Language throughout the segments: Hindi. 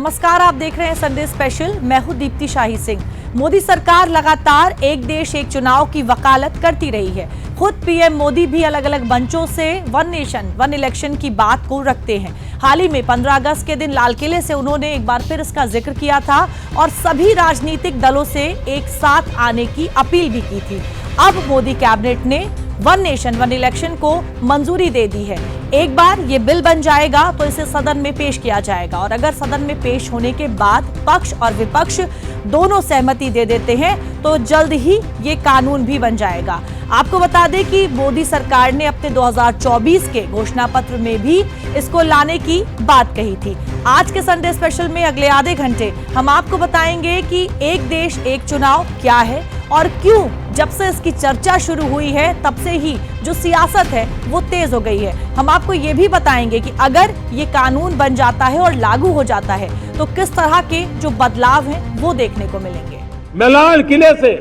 नमस्कार, आप देख रहे हैं संडे स्पेशल। मैं हूं दीप्ति शाही सिंह। मोदी सरकार लगातार एक देश एक चुनाव की वकालत करती रही है। खुद पीएम मोदी भी अलग अलग मंचों से वन नेशन वन इलेक्शन की बात को रखते हैं। हाल ही में 15 अगस्त के दिन लाल किले से उन्होंने एक बार फिर इसका जिक्र किया था और सभी राजनीतिक दलों से एक साथ आने की अपील भी की थी। अब मोदी कैबिनेट ने वन नेशन वन इलेक्शन को मंजूरी दे दी है। एक बार ये बिल बन जाएगा तो इसे सदन में पेश किया जाएगा और अगर सदन में पेश होने के बाद पक्ष और विपक्ष दोनों सहमति दे देते हैं तो जल्द ही ये कानून भी बन जाएगा। आपको बता दें कि मोदी सरकार ने अपने 2024 के घोषणा पत्र में भी इसको लाने की बात कही थी। आज के संडे स्पेशल में अगले आधे घंटे हम आपको बताएंगे कि एक देश एक चुनाव क्या है और क्यों जब से इसकी चर्चा शुरू हुई है तब से ही जो सियासत है वो तेज हो गई है। हम आपको ये भी बताएंगे कि अगर ये कानून बन जाता है और लागू हो जाता है तो किस तरह के जो बदलाव हैं वो देखने को मिलेंगे। मैं लाल किले से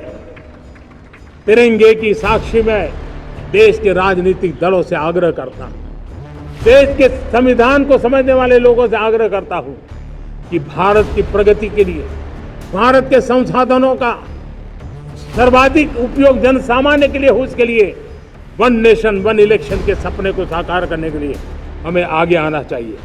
तिरंगे की साक्षी में देश के राजनीतिक दलों से आग्रह करता हूं, देश के संविधान को समझने वाले लोगों से आग्रह करता हूं कि भारत की प्रगति के लिए, भारत के संसाधनों का सर्वाधिक उपयोग जन सामान्य के लिए हो, उसके लिए वन नेशन वन इलेक्शन के सपने को साकार करने के लिए हमें आगे आना चाहिए।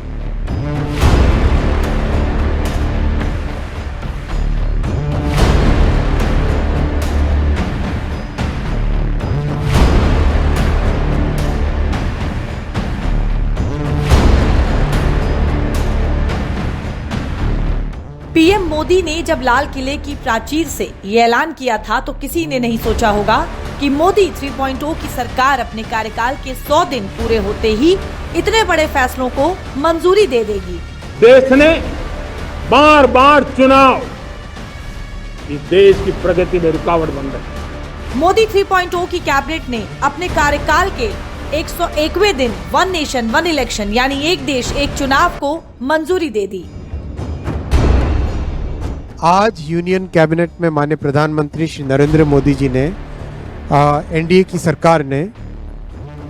पीएम मोदी ने जब लाल किले की प्राचीर से ये ऐलान किया था तो किसी ने नहीं सोचा होगा कि मोदी 3.0 की सरकार अपने कार्यकाल के 100 दिन पूरे होते ही इतने बड़े फैसलों को मंजूरी दे देगी। देश ने बार बार चुनाव इस देश की प्रगति में रुकावट बन रही। मोदी 3.0 की कैबिनेट ने अपने कार्यकाल के 101वें दिन वन नेशन वन इलेक्शन यानी एक देश एक चुनाव को मंजूरी दे दी। आज यूनियन कैबिनेट में माननीय प्रधानमंत्री श्री नरेंद्र मोदी जी ने एनडीए की सरकार ने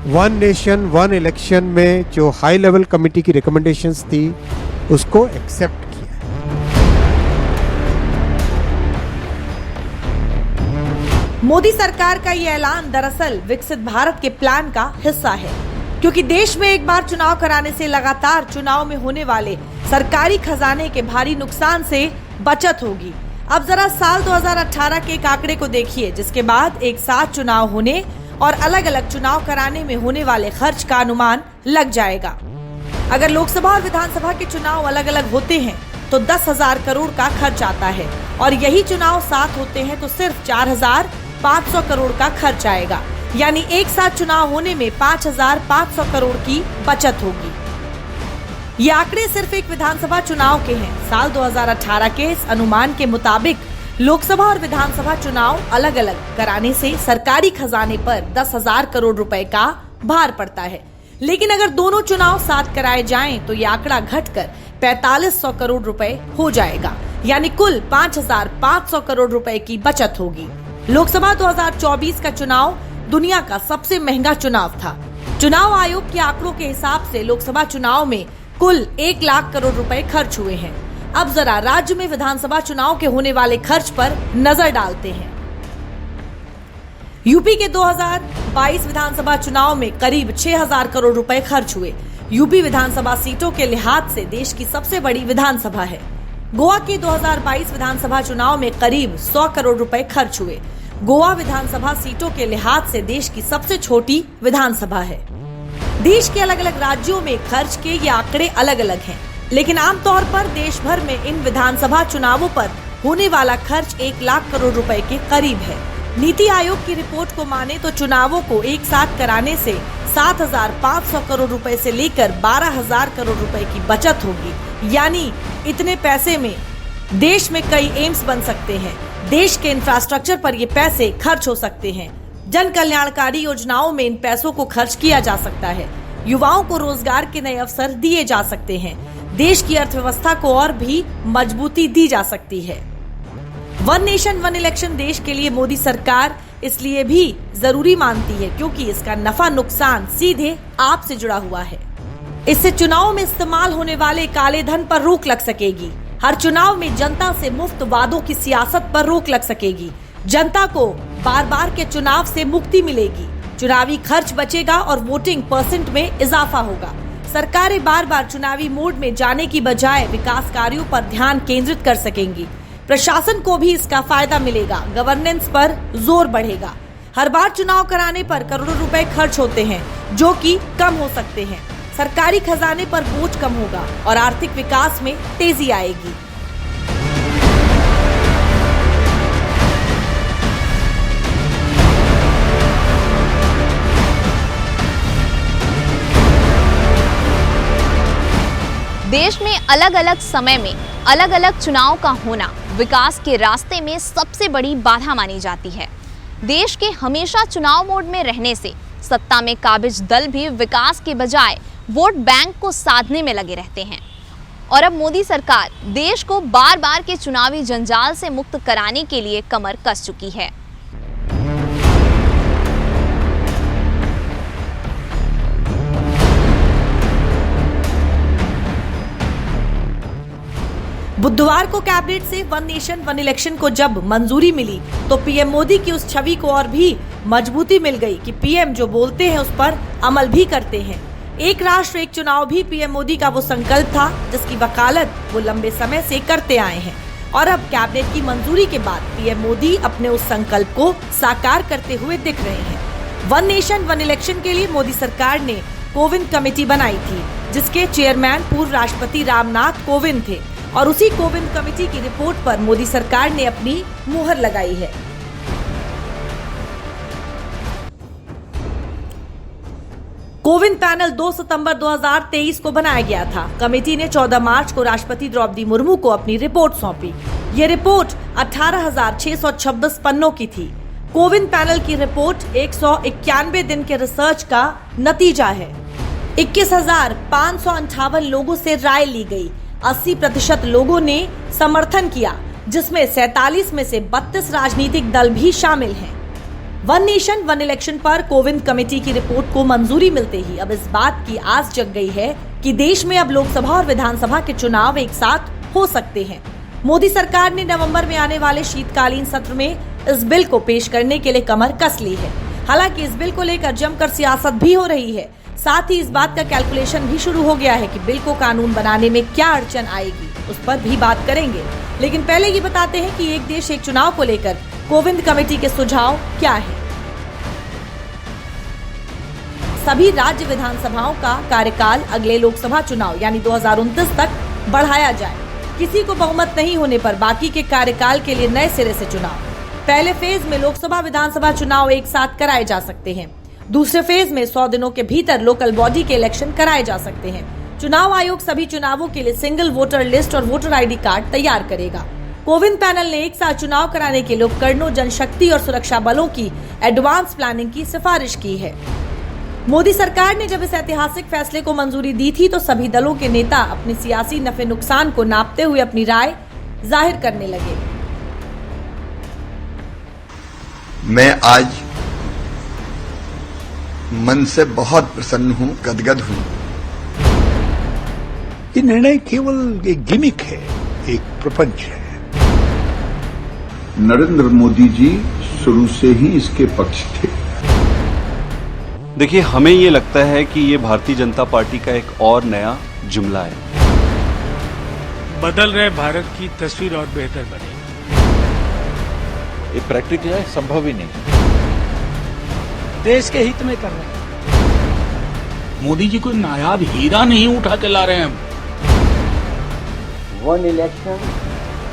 वन नेशन वन इलेक्शन में जो हाई लेवल कमेटी की रिकमेंडेशंस थी उसको एक्सेप्ट किया। मोदी सरकार का ये ऐलान दरअसल विकसित भारत के प्लान का हिस्सा है, क्योंकि देश में एक बार चुनाव कराने से लगातार चुनाव में होने वाले सरकारी खजाने के भारी नुकसान से बचत होगी। अब जरा साल 2018 के एक आंकड़े को देखिए, जिसके बाद एक साथ चुनाव होने और अलग अलग चुनाव कराने में होने वाले खर्च का अनुमान लग जाएगा। अगर लोकसभा और विधानसभा के चुनाव अलग अलग होते हैं तो 10,000 करोड़ का खर्च आता है और यही चुनाव साथ होते हैं तो सिर्फ 4,500 करोड़ का खर्च आएगा। यानी एक साथ चुनाव होने में 5,500 करोड़ की बचत होगी। ये आंकड़े सिर्फ एक विधानसभा चुनाव के हैं। साल 2018 के इस अनुमान के मुताबिक लोकसभा और विधानसभा चुनाव अलग अलग कराने से सरकारी खजाने पर 10,000 करोड़ रुपए का भार पड़ता है। लेकिन अगर दोनों चुनाव साथ कराए जाएं तो ये आंकड़ा घटकर 4,500 करोड़ रुपए हो जाएगा। यानी कुल 5,500 करोड़ रुपए की बचत होगी। लोकसभा 2024 का चुनाव दुनिया का सबसे महंगा चुनाव था। चुनाव आयोग के आंकड़ों के हिसाब से लोकसभा चुनाव में कुल 1 लाख करोड़ रुपए खर्च हुए हैं। अब जरा राज्य में विधानसभा चुनाव के होने वाले खर्च पर नजर डालते हैं। यूपी के 2022 विधानसभा चुनाव में करीब 6,000 करोड़ रुपए खर्च हुए। यूपी विधानसभा सीटों के लिहाज से देश की सबसे बड़ी विधानसभा है। गोवा के 2022 विधानसभा चुनाव में करीब 100 करोड़ रुपए खर्च हुए। गोवा विधानसभा सीटों के लिहाज से देश की सबसे छोटी विधानसभा है। देश के अलग अलग राज्यों में खर्च के ये आंकड़े अलग अलग हैं, लेकिन आमतौर पर देश भर में इन विधानसभा चुनावों पर होने वाला खर्च 1 लाख करोड़ रुपए के करीब है। नीति आयोग की रिपोर्ट को माने तो चुनावों को एक साथ कराने से 7,500 करोड़ रुपए से लेकर 12,000 करोड़ रुपए की बचत होगी। यानी इतने पैसे में देश में कई एम्स बन सकते हैं। देश के इंफ्रास्ट्रक्चर पर ये पैसे खर्च हो सकते हैं। जन कल्याणकारी योजनाओं में इन पैसों को खर्च किया जा सकता है। युवाओं को रोजगार के नए अवसर दिए जा सकते हैं। देश की अर्थव्यवस्था को और भी मजबूती दी जा सकती है। वन नेशन वन इलेक्शन देश के लिए मोदी सरकार इसलिए भी जरूरी मानती है क्योंकि इसका नफा नुकसान सीधे आपसे जुड़ा हुआ है। इससे चुनाव में इस्तेमाल होने वाले काले धन पर रोक लग सकेगी। हर चुनाव में जनता से मुफ्त वादों की सियासत पर रोक लग सकेगी। जनता को बार बार के चुनाव से मुक्ति मिलेगी। चुनावी खर्च बचेगा और वोटिंग परसेंट में इजाफा होगा। सरकारें बार बार चुनावी मोड में जाने की बजाय विकास कार्यों पर ध्यान केंद्रित कर सकेंगी। प्रशासन को भी इसका फायदा मिलेगा। गवर्नेंस पर जोर बढ़ेगा। हर बार चुनाव कराने पर करोड़ों रुपए खर्च होते हैं, जो कि कम हो सकते हैं। सरकारी खजाने पर बोझ कम होगा और आर्थिक विकास में तेजी आएगी। देश में अलग अलग समय में अलग अलग चुनाव का होना विकास के रास्ते में सबसे बड़ी बाधा मानी जाती है। देश के हमेशा चुनाव मोड में रहने से सत्ता में काबिज दल भी विकास के बजाय वोट बैंक को साधने में लगे रहते हैं। और अब मोदी सरकार देश को बार बार के चुनावी जंजाल से मुक्त कराने के लिए कमर कस चुकी है। बुधवार को कैबिनेट से वन नेशन वन इलेक्शन को जब मंजूरी मिली तो पीएम मोदी की उस छवि को और भी मजबूती मिल गई कि पीएम जो बोलते हैं उस पर अमल भी करते हैं। एक राष्ट्र एक चुनाव भी पीएम मोदी का वो संकल्प था जिसकी वकालत वो लंबे समय से करते आए हैं। और अब कैबिनेट की मंजूरी के बाद पीएम मोदी अपने उस संकल्प को साकार करते हुए दिख रहे हैं। वन नेशन वन इलेक्शन के लिए मोदी सरकार ने कोविंद कमेटी बनाई थी, जिसके चेयरमैन पूर्व राष्ट्रपति रामनाथ कोविंद थे। और उसी कोविंद कमेटी की रिपोर्ट पर मोदी सरकार ने अपनी मुहर लगाई है। कोविंद पैनल 2 सितंबर 2023 को बनाया गया था। कमेटी ने 14 मार्च को राष्ट्रपति द्रौपदी मुर्मू को अपनी रिपोर्ट सौंपी। ये रिपोर्ट 18,626 पन्नों की थी। कोविंद पैनल की रिपोर्ट 191 दिन के रिसर्च का नतीजा है। 21,558 लोगों से राय ली गई। 80% लोगों ने समर्थन किया, जिसमें 47 में से 32 राजनीतिक दल भी शामिल हैं। वन नेशन वन इलेक्शन पर कोविंद कमेटी की रिपोर्ट को मंजूरी मिलते ही अब इस बात की आस जग गई है कि देश में अब लोकसभा और विधानसभा के चुनाव एक साथ हो सकते हैं। मोदी सरकार ने नवंबर में आने वाले शीतकालीन सत्र में इस बिल को पेश करने के लिए कमर कस ली है। हालांकि इस बिल को लेकर जमकर सियासत भी हो रही है। साथ ही इस बात का कैलकुलेशन भी शुरू हो गया है कि बिल को कानून बनाने में क्या अड़चन आएगी, उस पर भी बात करेंगे। लेकिन पहले ये बताते हैं कि एक देश एक चुनाव को लेकर कोविंद कमेटी के सुझाव क्या है। सभी राज्य विधानसभाओं का कार्यकाल अगले लोकसभा चुनाव यानी 2029 तक बढ़ाया जाए। किसी को बहुमत नहीं होने पर बाकी के कार्यकाल के लिए नए सिरे से चुनाव। पहले फेज में लोकसभा विधानसभा चुनाव एक साथ कराए जा सकते हैं। दूसरे फेज में 100 दिनों के भीतर लोकल बॉडी के इलेक्शन कराए जा सकते हैं। चुनाव आयोग सभी चुनावों के लिए सिंगल वोटर लिस्ट और वोटर आईडी कार्ड तैयार करेगा। कोविंद पैनल ने एक साथ चुनाव कराने के लिए उपकरणों, जनशक्ति और सुरक्षा बलों की एडवांस प्लानिंग की सिफारिश की है। मोदी सरकार ने जब इस ऐतिहासिक फैसले को मंजूरी दी थी तो सभी दलों के नेता अपने सियासी नफे नुकसान को नापते हुए अपनी राय जाहिर करने लगे। मैं आज मन से बहुत प्रसन्न हूं, गदगद हूं। ये निर्णय केवल एक गिमिक है, एक प्रपंच है। नरेंद्र मोदी जी शुरू से ही इसके पक्ष थे। देखिए, हमें ये लगता है कि ये भारतीय जनता पार्टी का एक और नया जुमला है। बदल रहे भारत की तस्वीर और बेहतर बने। ये प्रैक्टिकल है, संभव ही नहीं। देश के हित में कर रहे हैं। मोदी जी कोई नायाब हीरा नहीं उठा के ला रहे हैं। वन इलेक्शन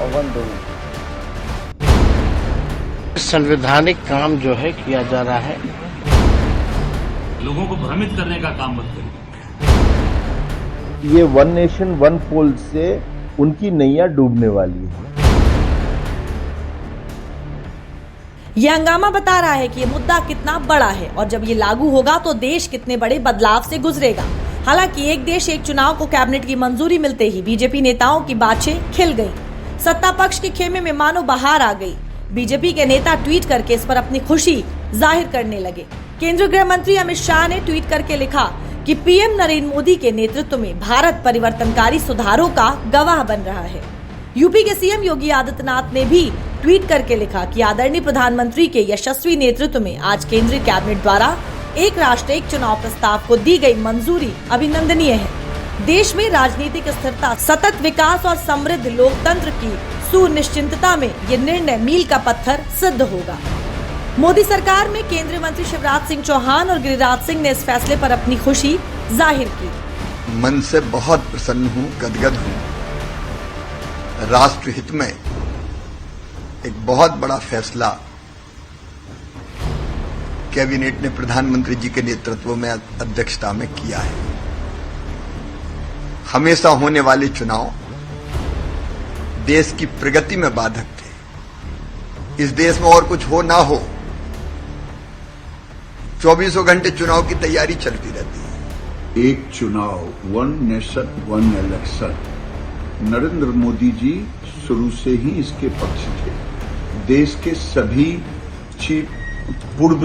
और वन डोनेशन संवैधानिक काम जो है किया जा रहा है। लोगों को भ्रमित करने का काम मत करिए। ये वन नेशन वन पोल से उनकी नैया डूबने वाली है। यह हंगामा बता रहा है कि ये मुद्दा कितना बड़ा है और जब ये लागू होगा तो देश कितने बड़े बदलाव से गुजरेगा। हालांकि एक देश एक चुनाव को कैबिनेट की मंजूरी मिलते ही बीजेपी नेताओं की बातें खिल गईं। सत्ता पक्ष के खेमे में मानो बहार आ गई। बीजेपी के नेता ट्वीट करके इस पर अपनी खुशी जाहिर करने लगे। केंद्रीय गृह मंत्री अमित शाह ने ट्वीट करके लिखा कि पीएम नरेंद्र मोदी के नेतृत्व में भारत परिवर्तनकारी सुधारों का गवाह बन रहा है। यूपी के सीएम योगी आदित्यनाथ ने भी ट्वीट करके लिखा कि आदरणीय प्रधानमंत्री के यशस्वी नेतृत्व में आज केंद्रीय कैबिनेट द्वारा एक राष्ट्र एक चुनाव प्रस्ताव को दी गई मंजूरी अभिनंदनीय है। देश में राजनीतिक स्थिरता, सतत विकास और समृद्ध लोकतंत्र की सुनिश्चितता में ये निर्णय मील का पत्थर सिद्ध होगा। मोदी सरकार में केंद्रीय मंत्री शिवराज सिंह चौहान और गिरिराज सिंह ने इस फैसले पर अपनी खुशी जाहिर की। मन से बहुत प्रसन्न हूं, गदगद हूं। राष्ट्र हित में एक बहुत बड़ा फैसला कैबिनेट ने प्रधानमंत्री जी के नेतृत्व में अध्यक्षता में किया है। हमेशा होने वाले चुनाव देश की प्रगति में बाधक थे। इस देश में और कुछ हो ना हो, 24 घंटे चुनाव की तैयारी चलती रहती है। एक चुनाव, one nation one election. Narendra Modi ji शुरू से ही इसके पक्ष थे। देश के सभी पूर्व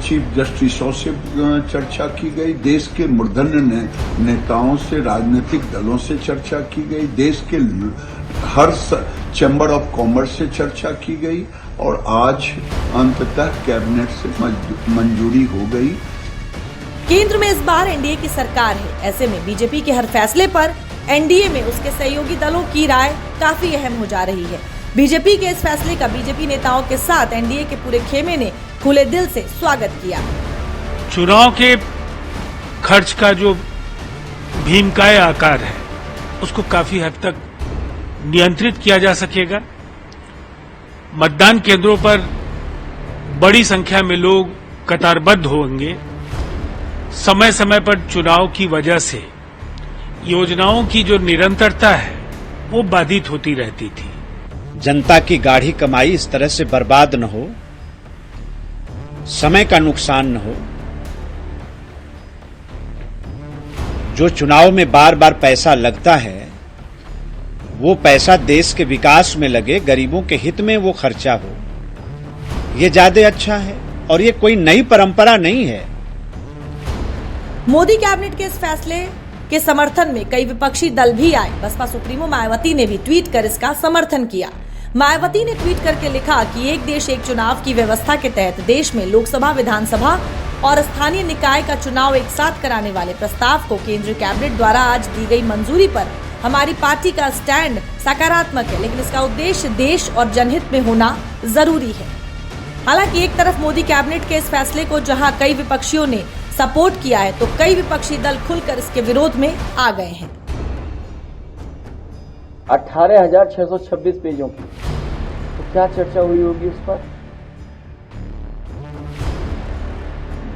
चीफ जस्टिसों से चर्चा की गई, देश के मूर्धन्य नेताओं से, राजनीतिक दलों से चर्चा की गई, देश के हर चैम्बर ऑफ कॉमर्स से चर्चा की गई और आज अंततः कैबिनेट से मंजूरी हो गई। केंद्र में इस बार एनडीए की सरकार है। ऐसे में बीजेपी के हर फैसले पर एनडीए में उसके सहयोगी दलों की राय काफी अहम हो जा रही है। बीजेपी के इस फैसले का बीजेपी नेताओं के साथ एनडीए के पूरे खेमे ने खुले दिल से स्वागत किया। चुनाव के खर्च का जो भीमकाय आकार है उसको काफी हद तक नियंत्रित किया जा सकेगा। मतदान केंद्रों पर बड़ी संख्या में लोग कतारबद्ध होंगे। समय समय पर चुनाव की वजह से योजनाओं की जो निरंतरता है वो बाधित होती रहती थी। जनता की गाढ़ी कमाई इस तरह से बर्बाद न हो, समय का नुकसान न हो। जो चुनाव में बार बार पैसा लगता है वो पैसा देश के विकास में लगे, गरीबों के हित में वो खर्चा हो, ये ज्यादा अच्छा है और ये कोई नई परंपरा नहीं है। मोदी कैबिनेट के इस फैसले के समर्थन में कई विपक्षी दल भी आए। बसपा सुप्रीमो मायावती ने भी ट्वीट कर इसका समर्थन किया। मायावती ने ट्वीट करके लिखा कि एक देश एक चुनाव की व्यवस्था के तहत देश में लोकसभा, विधानसभा और स्थानीय निकाय का चुनाव एक साथ कराने वाले प्रस्ताव को केंद्रीय कैबिनेट द्वारा आज दी गई मंजूरी पर हमारी पार्टी का स्टैंड सकारात्मक है, लेकिन इसका उद्देश्य देश और जनहित में होना जरूरी है। हालांकि एक तरफ मोदी कैबिनेट के इस फैसले को जहां कई विपक्षियों ने सपोर्ट किया है तो कई विपक्षी दल खुलकर इसके विरोध में आ गए हैं। 18,626 पेजों की तो क्या चर्चा हुई होगी उस पर?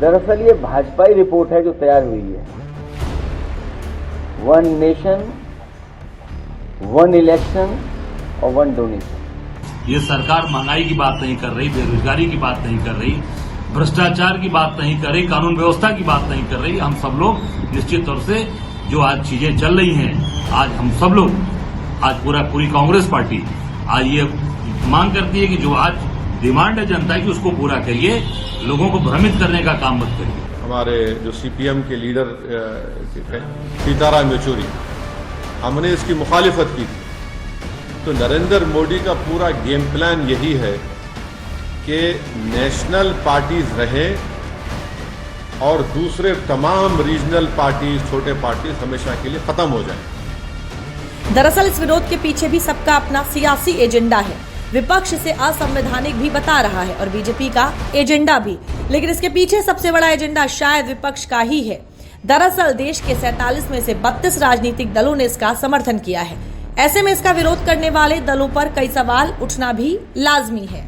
दरअसल ये भाजपाई रिपोर्ट है जो तैयार हुई है। वन नेशन, वन इलेक्शन और वन डोनेशन। ये सरकार महंगाई की बात नहीं कर रही, बेरोजगारी की बात नहीं कर रही, भ्रष्टाचार की बात नहीं कर रही, कानून व्यवस्था की बात नहीं कर रही। हम सब लोग निश्चित तौर से जो आज चीजें चल रही हैं, आज हम सब लोग, आज पूरी कांग्रेस पार्टी आज ये मांग करती है कि जो आज डिमांड है जनता की उसको पूरा करिए, लोगों को भ्रमित करने का काम मत करिए। हमारे जो सीपीएम के लीडर सीताराम येचुरी, हमने इसकी मुखालिफत की थी। तो नरेंद्र मोदी का पूरा गेम प्लान यही है कि नेशनल पार्टीज रहें और दूसरे तमाम रीजनल पार्टीज, छोटे पार्टीज हमेशा के लिए खत्म हो जाएं। दरअसल इस विरोध के पीछे भी सबका अपना सियासी एजेंडा है। विपक्ष इसे असंवैधानिक भी बता रहा है और बीजेपी का एजेंडा भी, लेकिन इसके पीछे सबसे बड़ा एजेंडा शायद विपक्ष का ही है। दरअसल देश के 47 में से 32 राजनीतिक दलों ने इसका समर्थन किया है। ऐसे में इसका विरोध करने वाले दलों पर कई सवाल उठना भी लाजमी है।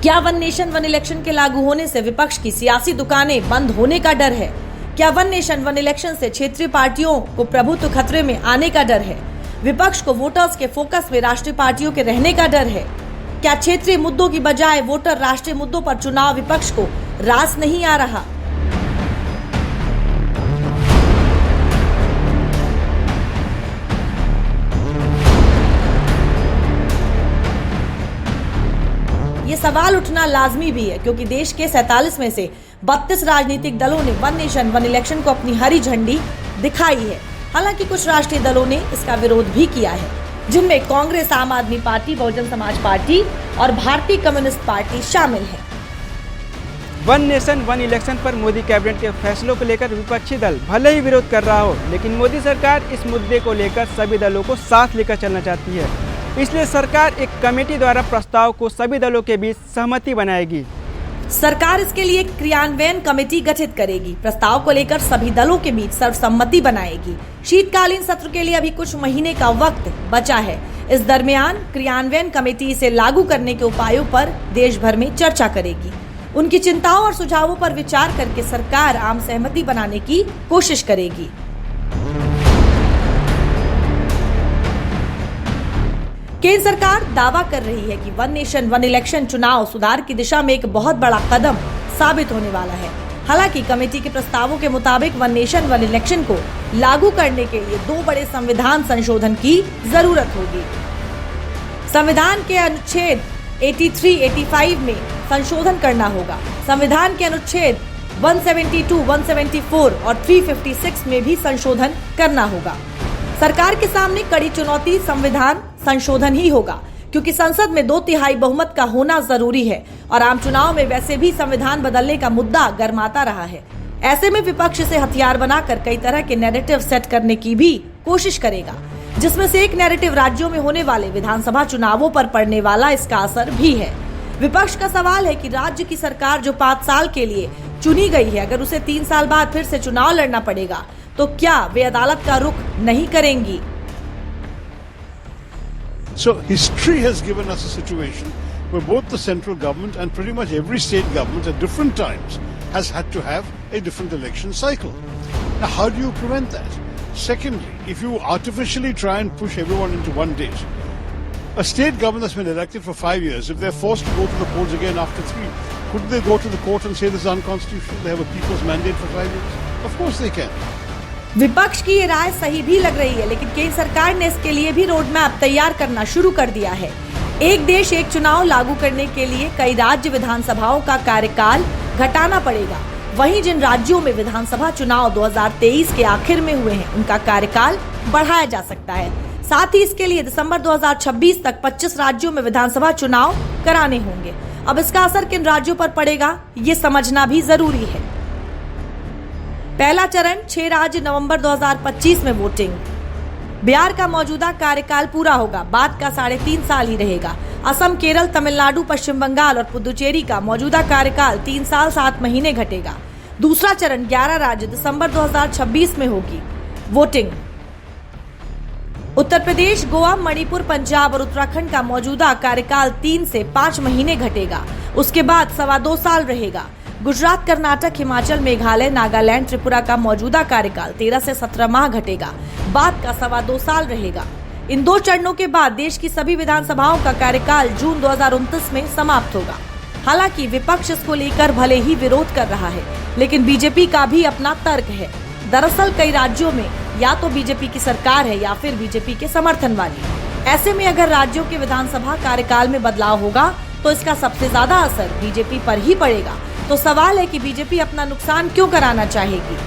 क्या वन नेशन वन इलेक्शन के लागू होने से विपक्ष की सियासी दुकानें बंद होने का डर है? क्या वन नेशन वन इलेक्शन से क्षेत्रीय पार्टियों को प्रभुत्व खतरे में आने का डर है? विपक्ष को वोटर्स के फोकस में राष्ट्रीय पार्टियों के रहने का डर है? क्या क्षेत्रीय मुद्दों की बजाय वोटर राष्ट्रीय मुद्दों पर चुनाव विपक्ष को रास नहीं आ रहा? ये सवाल उठना लाजमी भी है क्योंकि देश के 47 में से 32 राजनीतिक दलों ने वन नेशन वन इलेक्शन को अपनी हरी झंडी दिखाई है। हालांकि कुछ राष्ट्रीय दलों ने इसका विरोध भी किया है। जिनमें कांग्रेस, आम आदमी पार्टी, बहुजन समाज पार्टी और भारतीय कम्युनिस्ट पार्टी शामिल है। वन नेशन वन इलेक्शन पर मोदी कैबिनेट के फैसलों को लेकर विपक्षी दल भले ही विरोध कर रहा हो, लेकिन मोदी सरकार इस मुद्दे को लेकर सभी दलों को साथ लेकर चलना चाहती है। इसलिए सरकार एक कमेटी द्वारा प्रस्ताव को सभी दलों के बीच सहमति बनाएगी। सरकार इसके लिए क्रियान्वयन कमेटी गठित करेगी, प्रस्ताव को लेकर सभी दलों के बीच सर्वसम्मति बनाएगी। शीतकालीन सत्र के लिए अभी कुछ महीने का वक्त बचा है। इस दरमियान क्रियान्वयन कमेटी इसे लागू करने के उपायों पर देश भर में चर्चा करेगी। उनकी चिंताओं और सुझावों पर विचार करके सरकार आम सहमति बनाने की कोशिश करेगी। केंद्र सरकार दावा कर रही है कि वन नेशन वन इलेक्शन चुनाव सुधार की दिशा में एक बहुत बड़ा कदम साबित होने वाला है। हालांकि कमेटी के प्रस्तावों के मुताबिक वन नेशन वन इलेक्शन को लागू करने के लिए 2 बड़े संविधान संशोधन की जरूरत होगी। संविधान के अनुच्छेद 83, 85 में संशोधन करना होगा। संविधान के अनुच्छेद 172, 174 और 356 में भी संशोधन करना होगा। सरकार के सामने कड़ी चुनौती संविधान संशोधन ही होगा, क्योंकि संसद में 2/3 बहुमत का होना जरूरी है और आम चुनाव में वैसे भी संविधान बदलने का मुद्दा गरमाता रहा है। ऐसे में विपक्ष से हथियार बनाकर कई तरह के नैरेटिव सेट करने की भी कोशिश करेगा, जिसमें से एक नैरेटिव राज्यों में होने वाले विधानसभा चुनावों पर पड़ने वाला इसका असर भी है। विपक्ष का सवाल है कि राज्य की सरकार जो 5 साल के लिए चुनी गई है, अगर उसे 3 साल बाद फिर से चुनाव लड़ना पड़ेगा तो क्या वे अदालत का रुख नहीं करेंगी? So history has given us a situation where both the central government and pretty much every state government at different times has had to have a different election cycle. Now, how do you prevent that? Secondly, if you artificially try and push everyone into one date, a state government that's been elected for 5 years, if they're forced to go to the polls again after 3, couldn't they go to the court and say this is unconstitutional? They have a people's mandate for 5 years? Of course they can. विपक्ष की ये राय सही भी लग रही है, लेकिन केंद्र सरकार ने इसके लिए भी रोड मैप तैयार करना शुरू कर दिया है। एक देश एक चुनाव लागू करने के लिए कई राज्य विधानसभाओं का कार्यकाल घटाना पड़ेगा। वहीं जिन राज्यों में विधानसभा चुनाव 2023 के आखिर में हुए हैं, उनका कार्यकाल बढ़ाया जा सकता है। साथ ही इसके लिए दिसंबर 2026 तक 25 राज्यों में विधानसभा चुनाव कराने होंगे। अब इसका असर किन राज्यों पर पड़ेगा, ये समझना भी जरूरी है। पहला चरण 6 राज्य नवंबर 2025 में वोटिंग। बिहार का मौजूदा कार्यकाल पूरा होगा, बाद का 3.5 साल ही रहेगा। असम, केरल, तमिलनाडु, पश्चिम बंगाल और पुदुचेरी का मौजूदा कार्यकाल 3 साल 7 महीने घटेगा। दूसरा चरण 11 राज्य दिसंबर 2026 में होगी वोटिंग। उत्तर प्रदेश, गोवा, मणिपुर, पंजाब और उत्तराखंड का मौजूदा कार्यकाल 3 से 5 महीने घटेगा। उसके बाद 2.25 साल रहेगा। गुजरात, कर्नाटक, हिमाचल, मेघालय, नागालैंड, त्रिपुरा का मौजूदा कार्यकाल 13 से 17 माह घटेगा, बाद का 2.25 साल रहेगा। इन 2 चरणों के बाद देश की सभी विधानसभाओं का कार्यकाल जून 2029 में समाप्त होगा। हालांकि विपक्ष इसको लेकर भले ही विरोध कर रहा है, लेकिन बीजेपी का भी अपना तर्क है। दरअसल कई राज्यों में या तो बीजेपी की सरकार है या फिर बीजेपी के समर्थन वाली। ऐसे में अगर राज्यों के विधानसभा कार्यकाल में बदलाव होगा तो इसका सबसे ज्यादा असर बीजेपी पर ही पड़ेगा। तो सवाल है कि बीजेपी अपना नुकसान क्यों कराना चाहेगी?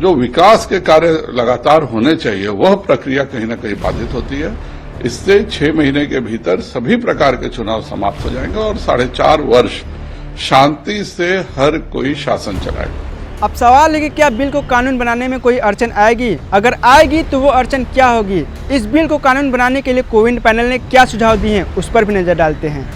जो विकास के कार्य लगातार होने चाहिए, वह प्रक्रिया कहीं न कहीं बाधित होती है। इससे 6 महीने के भीतर सभी प्रकार के चुनाव समाप्त हो जाएंगे और 4.5 वर्ष शांति से हर कोई शासन चलाएगा। अब सवाल है कि क्या बिल को कानून बनाने में कोई अड़चन आएगी? अगर आएगी तो वो अड़चन क्या होगी? इस बिल को कानून बनाने के लिए कोविंद पैनल ने क्या सुझाव दिए हैं, उस पर भी नजर डालते हैं।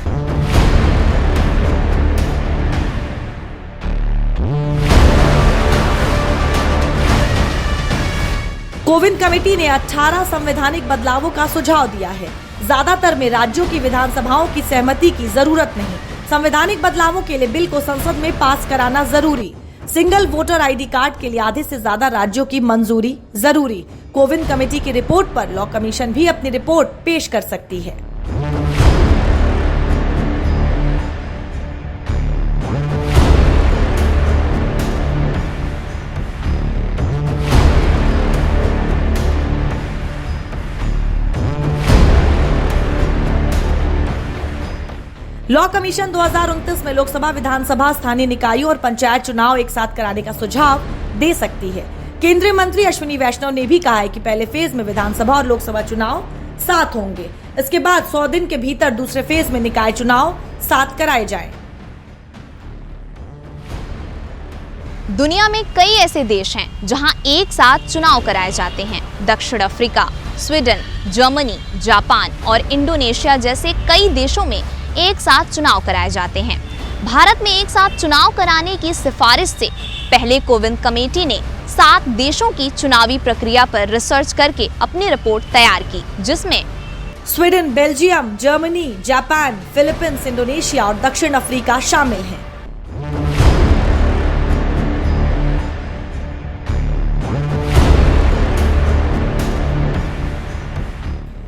कोविंद कमेटी ने 18 संवैधानिक बदलावों का सुझाव दिया है। ज्यादातर में राज्यों की विधानसभाओं की सहमति की जरूरत नहीं। संवैधानिक बदलावों के लिए बिल को संसद में पास कराना जरूरी। सिंगल वोटर आईडी कार्ड के लिए आधे से ज्यादा राज्यों की मंजूरी जरूरी। कोविंद कमेटी की रिपोर्ट पर लॉ कमीशन भी अपनी रिपोर्ट पेश कर सकती है। लॉ कमीशन 2029 में लोकसभा, विधानसभा, स्थानीय निकायों और पंचायत चुनाव एक साथ कराने का सुझाव दे सकती है। केंद्रीय मंत्री अश्विनी वैष्णव ने भी कहा है कि पहले फेज में विधानसभा और लोकसभा चुनाव साथ होंगे। इसके बाद 100 दिन के भीतर दूसरे फेज में निकाय चुनाव साथ कराए जाएं। दुनिया में कई ऐसे देश हैं जहां एक साथ चुनाव कराए जाते हैं। दक्षिण अफ्रीका, स्वीडन, जर्मनी, जापान और इंडोनेशिया जैसे कई देशों में एक साथ चुनाव कराए जाते हैं। भारत में एक साथ चुनाव कराने की सिफारिश से पहले कोविंद कमेटी ने 7 देशों की चुनावी प्रक्रिया पर रिसर्च करके अपनी रिपोर्ट तैयार की, जिसमें Sweden, Belgium, Germany, Japan, Philippines, Indonesia और दक्षिण अफ्रीका शामिल हैं।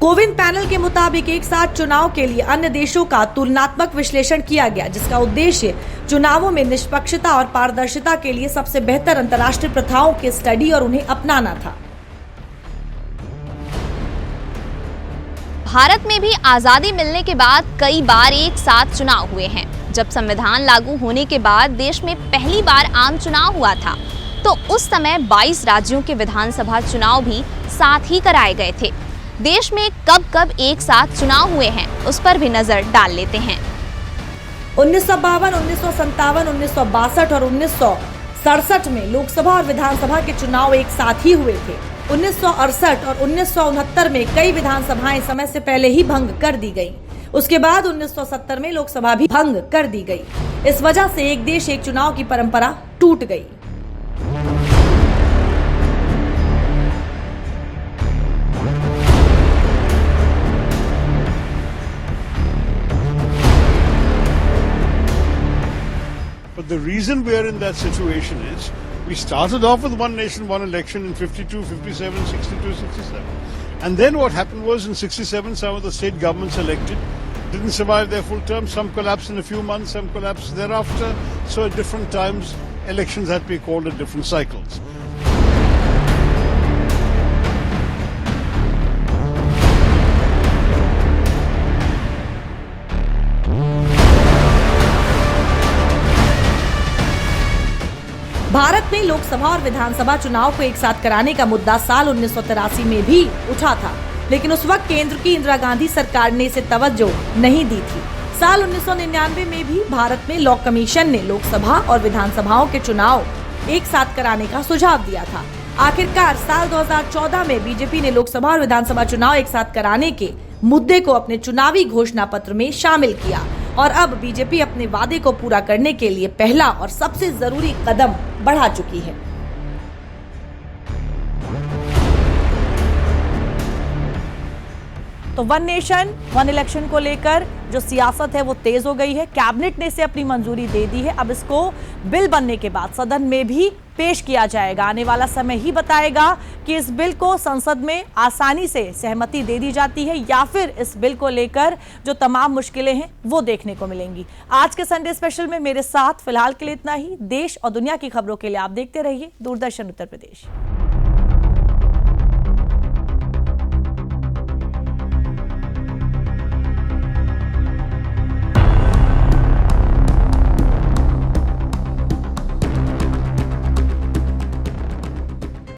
कोविंद पैनल के मुताबिक एक साथ चुनाव के लिए अन्य देशों का तुलनात्मक विश्लेषण किया गया, जिसका उद्देश्य चुनावों में निष्पक्षता और पारदर्शिता के लिए सबसे बेहतर अंतर्राष्ट्रीय प्रथाओं की स्टडी और उन्हें अपनाना था। भारत में भी आजादी मिलने के बाद कई बार एक साथ चुनाव हुए हैं। जब संविधान लागू होने के बाद देश में पहली बार आम चुनाव हुआ था, तो उस समय 22 राज्यों के विधानसभा चुनाव भी साथ ही कराए गए थे। देश में कब कब एक साथ चुनाव हुए हैं, उस पर भी नजर डाल लेते हैं। 1952, 1957, 1962 और 1967 में लोकसभा और विधानसभा के चुनाव एक साथ ही हुए थे। 1968 और 1969 में कई विधानसभाएं समय से पहले ही भंग कर दी गई। उसके बाद 1970 में लोकसभा भी भंग कर दी गई। इस वजह से एक देश एक चुनाव की परंपरा टूट गई। But the reason we are in that situation is we started off with one nation, one election in 52, 57, 62, 67. And then what happened was in 67, some of the state governments elected didn't survive their full term. Some collapsed in a few months, some collapsed thereafter. So at different times, elections had to be called at different cycles. Bharat में लोकसभा और विधानसभा चुनाव को एक साथ कराने का मुद्दा साल 1983 में भी उठा था, लेकिन उस वक्त केंद्र की इंदिरा गांधी सरकार ने इसे तवज्जो नहीं दी थी। साल 1999 में भी भारत में लॉ कमीशन ने लोकसभा और विधानसभाओं के चुनाव एक साथ कराने का सुझाव दिया था। आखिरकार साल 2014 में बीजेपी ने लोकसभा और विधानसभा चुनाव एक साथ कराने के मुद्दे को अपने चुनावी घोषणा पत्र में शामिल किया और अब बीजेपी अपने वादे को पूरा करने के लिए पहला और सबसे जरूरी कदम बढ़ा चुकी है। तो वन नेशन वन इलेक्शन को लेकर जो सियासत है वो तेज हो गई है। कैबिनेट ने इसे अपनी मंजूरी दे दी है। अब इसको बिल बनने के बाद सदन में भी पेश किया जाएगा। आने वाला समय ही बताएगा कि इस बिल को संसद में आसानी से सहमति दे दी जाती है या फिर इस बिल को लेकर जो तमाम मुश्किलें हैं वो देखने को मिलेंगी। आज के संडे स्पेशल में मेरे साथ फिलहाल के लिए इतना ही। देश और दुनिया की खबरों के लिए आप देखते रहिए दूरदर्शन उत्तर प्रदेश।